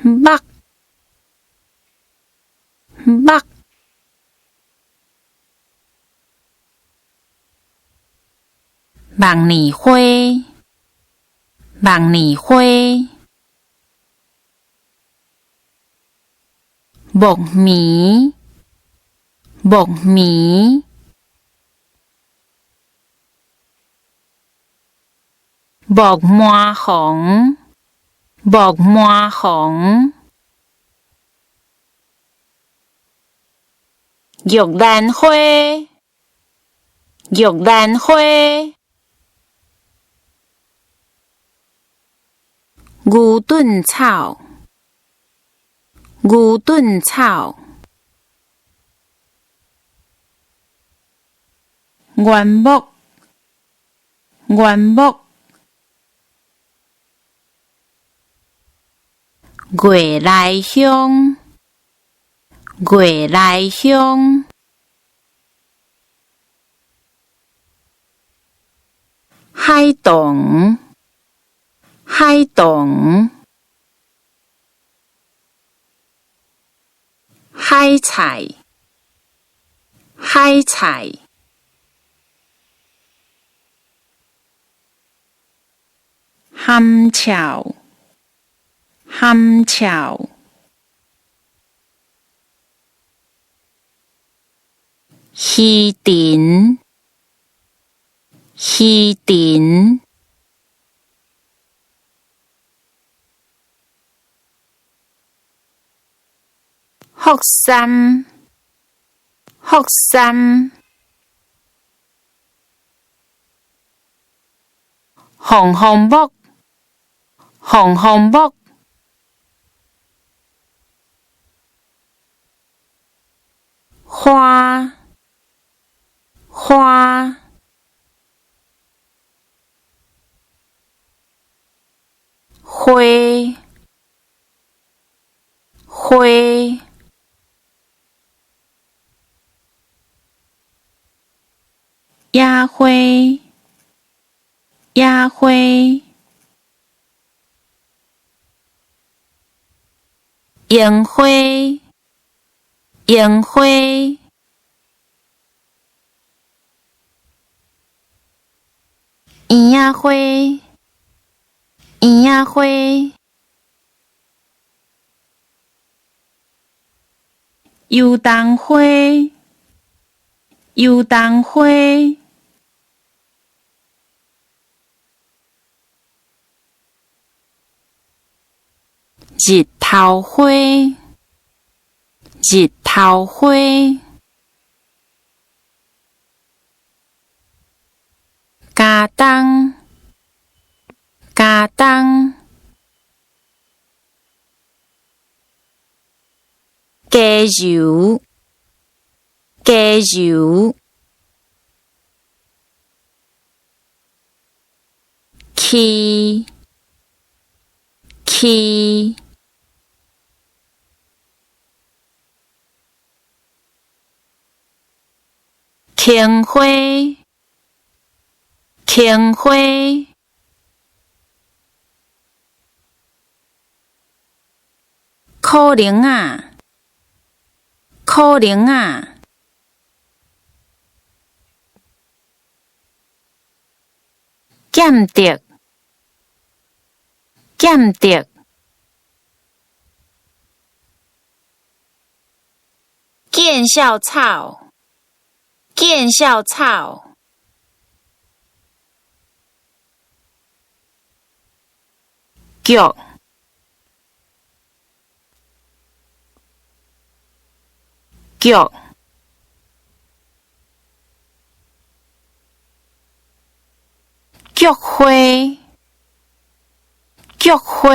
目目梦年花梦年花木棉木棉木麻红木麻红玉兰花玉兰花牛顿草牛顿草原木原木月来香月来香海棠海棠海菜海菜含笑含笑鱼鳞鱼鳞福山福山红红木红红木花花灰灰野花野花樱花樱花圆仔花圆仔花油桐花油桐花日头花日头花茄冬茄冬雞油雞油芪芪青花青花可能啊可能啊劍竹剑竹见笑草见笑草菊菊菊花菊花